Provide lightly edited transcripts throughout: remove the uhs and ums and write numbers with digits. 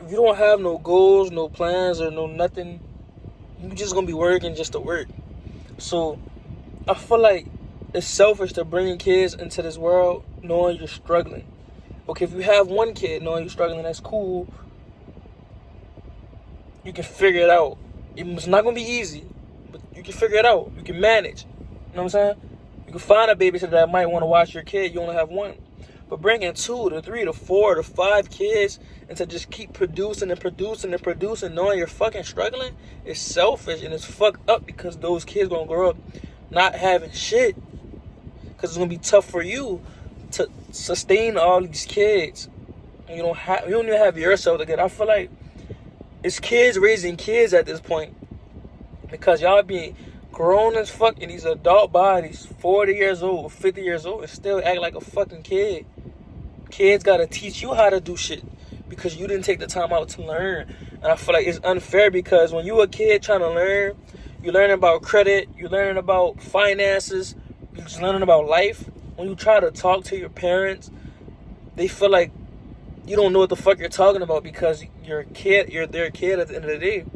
if you don't have no goals, no plans, or no nothing, you just gonna be working just to work. So I feel like it's selfish to bring your kids into this world knowing you're struggling. Okay, if you have one kid knowing you're struggling, that's cool. You can figure it out. It's not gonna be easy, but you can figure it out. You can manage. You know what I'm saying? You can find a babysitter that might want to watch your kid. You only have one. But bringing 2 to 3 to 4 to 5 kids and to just keep producing and producing and producing, knowing you're fucking struggling, is selfish and it's fucked up because those kids gonna grow up not having shit. Because it's gonna be tough for you to sustain all these kids. And you don't even have yourself together. I feel like it's kids raising kids at this point because y'all being grown as fuck in these adult bodies, 40 years old, 50 years old, and still act like a fucking kid. Kids gotta teach you how to do shit because you didn't take the time out to learn. And I feel like it's unfair because when you a kid trying to learn, you're learning about credit, you're learning about finances, you're just learning about life. When you try to talk to your parents, they feel like you don't know what the fuck you're talking about because you're a kid, you're their kid at the end of the day.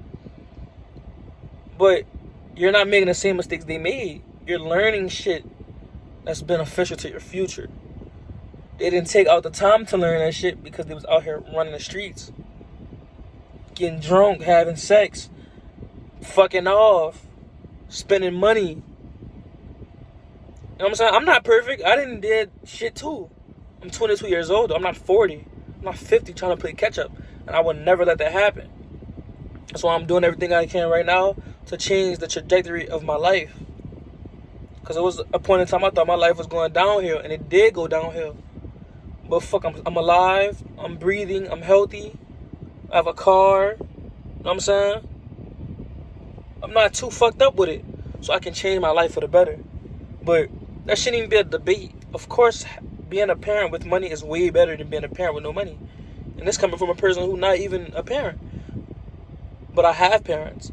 But you're not making the same mistakes they made. You're learning shit that's beneficial to your future. They didn't take out the time to learn that shit because they was out here running the streets, getting drunk, having sex, fucking off, spending money. You know what I'm saying? I'm not perfect. I didn't did shit too. I'm 22 years old. I'm not 40. I'm not 50 trying to play catch up. And I would never let that happen. That's why I'm doing everything I can right now to change the trajectory of my life. Because it was a point in time I thought my life was going downhill. And it did go downhill. But fuck, I'm alive. I'm breathing. I'm healthy. I have a car. You know what I'm saying? I'm not too fucked up with it. So I can change my life for the better. But that shouldn't even be a debate. Of course, being a parent with money is way better than being a parent with no money. And this coming from a person who's not even a parent. But I have parents.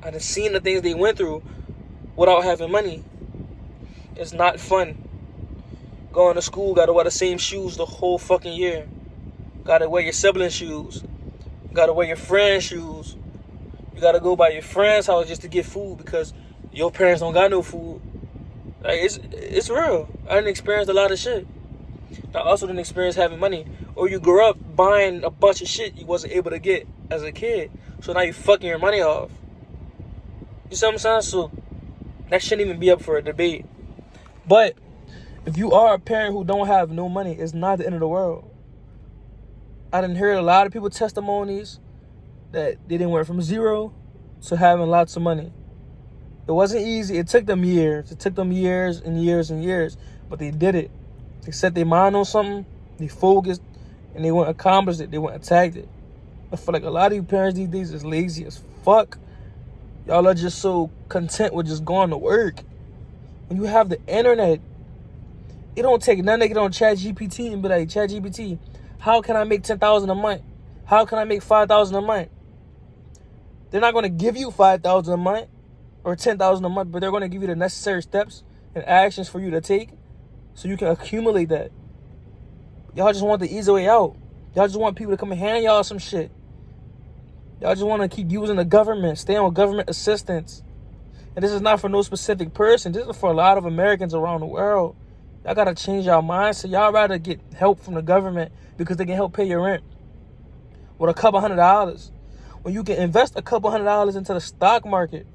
I done seen the things they went through without having money. It's not fun. Going to school, gotta wear the same shoes the whole fucking year. Gotta wear your sibling shoes. Gotta wear your friend's shoes. You gotta go by your friend's house just to get food because your parents don't got no food. Like, it's real. I didn't experience a lot of shit. I also didn't experience having money. Or you grew up buying a bunch of shit you wasn't able to get as a kid. So now you fucking your money off. You see what I'm saying? So that shouldn't even be up for a debate. But if you are a parent who don't have no money, it's not the end of the world. I done heard a lot of people testimonies that they didn't went from zero to having lots of money. It wasn't easy. It took them years. It took them years and years and years. But they did it. They set their mind on something. They focused. And they went and accomplished it. They went and attacked it. I feel like a lot of you parents these days is lazy as fuck. Y'all are just so content with just going to work. When you have the internet, it don't take nothing to get on ChatGPT and be like, ChatGPT, how can I make $10,000 a month? How can I make $5,000 a month? They're not going to give you $5,000 a month or $10,000 a month, but they're going to give you the necessary steps and actions for you to take so you can accumulate that. Y'all just want the easy way out. Y'all just want people to come and hand y'all some shit. Y'all just want to keep using the government, stay on government assistance. And this is not for no specific person. This is for a lot of Americans around the world. Y'all got to change y'all mindset. Y'all rather get help from the government because they can help pay your rent with a couple $100. When you can invest a couple $100 into the stock market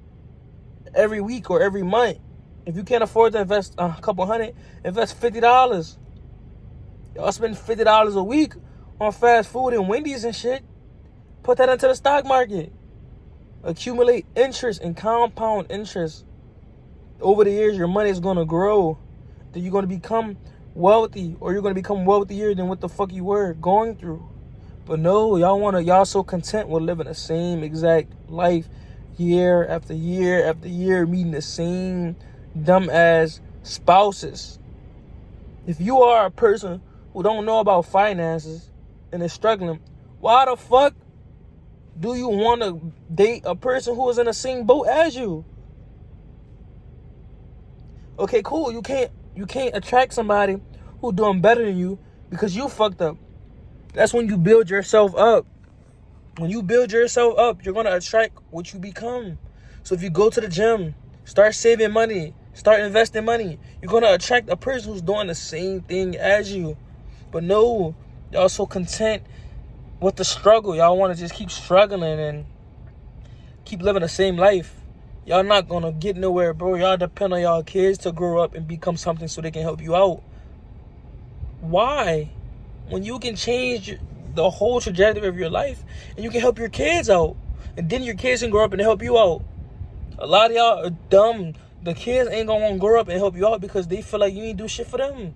every week or every month. If you can't afford to invest a couple $100, invest $50. Y'all spend $50 a week on fast food and Wendy's and shit. Put that into the stock market. Accumulate interest and compound interest. Over the years, your money is going to grow. Then you're going to become wealthy, or you're going to become wealthier than what the fuck you were going through. But no, y'all so content with living the same exact life year after year after year, meeting the same dumbass spouses. If you are a person who don't know about finances and is struggling, why the fuck do you want to date a person who is in the same boat as you? Okay, cool. You can't attract somebody who doing better than you because you fucked up. That's when you build yourself up. When you build yourself up, you're going to attract what you become. So if you go to the gym, start saving money, start investing money, you're going to attract a person who's doing the same thing as you. But no, y'all so content with the struggle. Y'all want to just keep struggling and keep living the same life. Y'all not going to get nowhere, bro. Y'all depend on y'all kids to grow up and become something so they can help you out. Why? When you can change the whole trajectory of your life and you can help your kids out. And then your kids can grow up and help you out. A lot of y'all are dumb. The kids ain't going to want to grow up and help you out because they feel like you ain't do shit for them.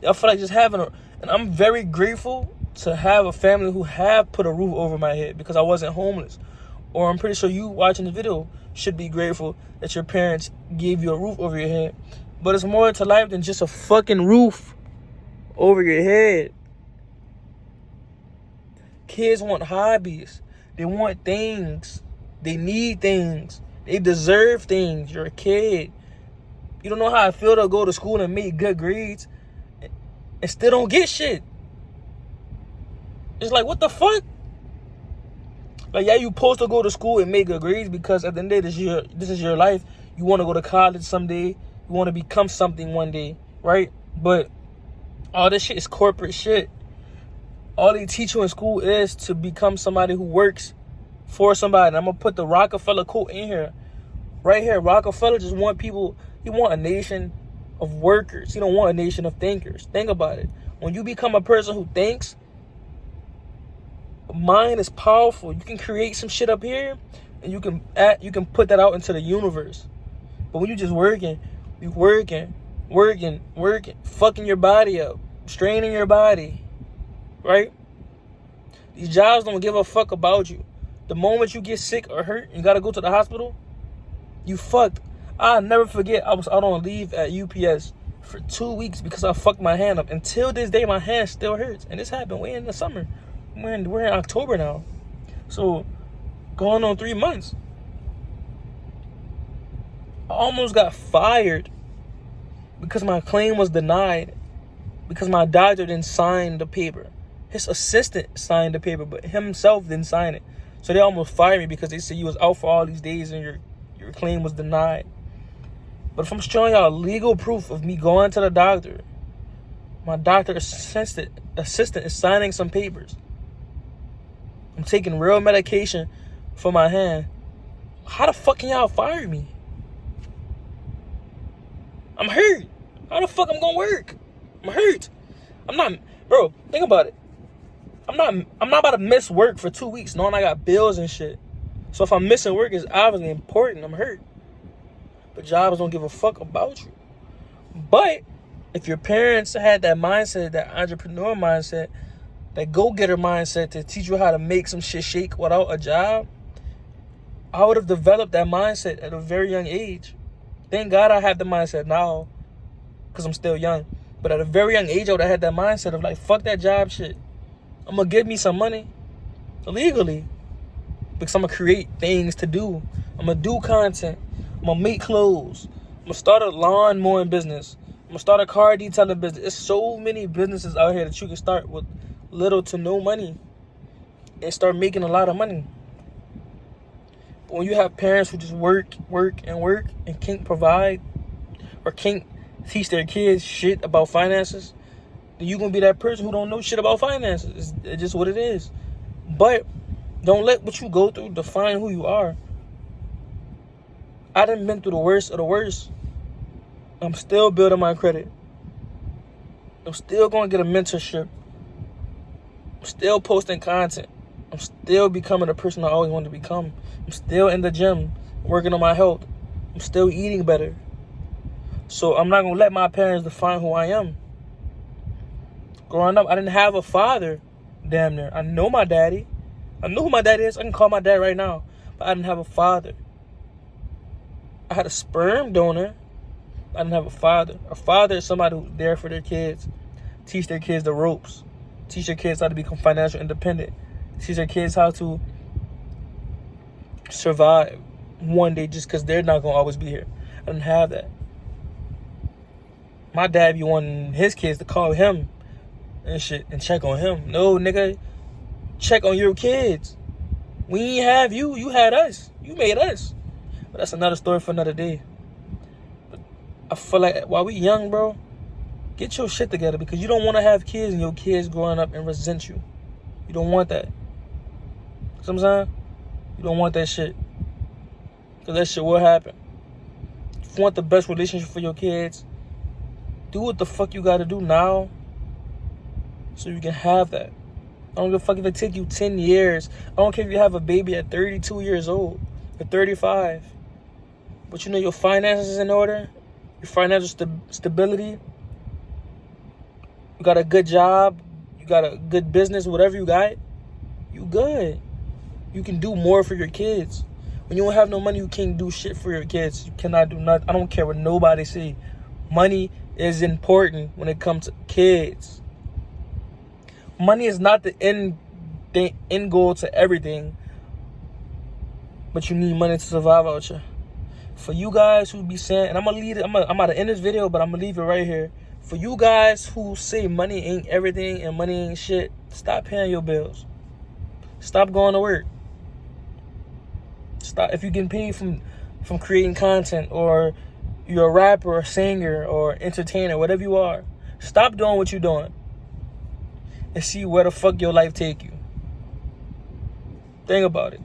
Y'all feel like just having a... And I'm very grateful to have a family who have put a roof over my head because I wasn't homeless. Or I'm pretty sure you watching the video should be grateful that your parents gave you a roof over your head. But it's more to life than just a fucking roof over your head. Kids want hobbies. They want things. They need things. They deserve things. You're a kid. You don't know how I feel to go to school and make good grades and still don't get shit. It's like, what the fuck? Like, yeah, you supposed to go to school and make good grades because at the end of the day, this is your life. You want to go to college someday. You want to become something one day, right? But all this shit is corporate shit. All they teach you in school is to become somebody who works for somebody. And I'm going to put the Rockefeller quote in here. Right here, Rockefeller just want people, he want a nation of workers. He don't want a nation of thinkers. Think about it. When you become a person who thinks, mind is powerful. You can create some shit up here and you can put that out into the universe. But when you just working, fucking your body up, straining your body, right? These jobs don't give a fuck about you. The moment you get sick or hurt and you gotta go to the hospital, you fucked. I'll never forget, I was out on leave at UPS for 2 weeks because I fucked my hand up. Until this day, my hand still hurts. And this happened way in the summer. We're in October now. So, going on 3 months. I almost got fired because my claim was denied because my doctor didn't sign the paper. His assistant signed the paper, but himself didn't sign it. So they almost fired me because they said you was out for all these days and your claim was denied. But if I'm showing y'all legal proof of me going to the doctor, my doctor assistant is signing some papers. I'm taking real medication for my hand. How the fuck can y'all fire me? I'm hurt. How the fuck I'm gonna work? I'm hurt. Bro, think about it. I'm not about to miss work for 2 weeks knowing I got bills and shit. So if I'm missing work, it's obviously important. I'm hurt. But jobs don't give a fuck about you. But if your parents had that mindset, that entrepreneur mindset, that go-getter mindset to teach you how to make some shit shake without a job, I would have developed that mindset at a very young age. Thank God I have the mindset now because I'm still young. But at a very young age, I would have had that mindset of like, fuck that job shit. I'm going to give me some money illegally because I'm going to create things to do. I'm going to do content. I'm going to make clothes. I'm going to start a lawn mowing business. I'm going to start a car detailing business. There's so many businesses out here that you can start with little to no money and start making a lot of money. But when you have parents who just work and can't provide or can't teach their kids shit about finances, then you're going to be that person who don't know shit about finances. It's just what it is. But don't let what you go through define who you are. I done been through the worst of the worst. I'm still building my credit. I'm still going to get a mentorship. I'm still posting content. I'm still becoming the person I always wanted to become. I'm still in the gym, working on my health. I'm still eating better. So I'm not going to let my parents define who I am. Growing up, I didn't have a father, damn near. I know my daddy. I know who my dad is. I can call my dad right now. But I didn't have a father. I had a sperm donor. I didn't have a father. A father is somebody who's there for their kids. Teach their kids the ropes. Teach their kids how to become financially independent. Teach their kids how to survive one day just because they're not going to always be here. I didn't have that. My dad be wanting his kids to call him and shit and check on him. No, nigga, check on your kids. We ain't have you. You had us. You made us. But that's another story for another day. But I feel like while we young, bro, get your shit together, because you don't want to have kids and your kids growing up and resent you. You don't want that. You know what I'm saying? You don't want that shit. Because that shit will happen. If you want the best relationship for your kids, do what the fuck you gotta do now so you can have that. I don't give a fuck if it take you 10 years. I don't care if you have a baby at 32 years old or 35. But you know your finances is in order. Your financial stability. You got a good job. You got a good business. Whatever you got, you good. You can do more for your kids. When you don't have no money, you can't do shit for your kids. You cannot do nothing. I don't care what nobody say. Money is important when it comes to kids. Money is not the end goal to everything, but you need money to survive out here. For you guys who be saying, and I'm about to end this video, but I'm gonna leave it right here. For you guys who say money ain't everything and money ain't shit, stop paying your bills. Stop going to work. Stop. If you getting paid from creating content, or you're a rapper or singer or entertainer, whatever you are, stop doing what you're doing and see where the fuck your life take you. Think about it.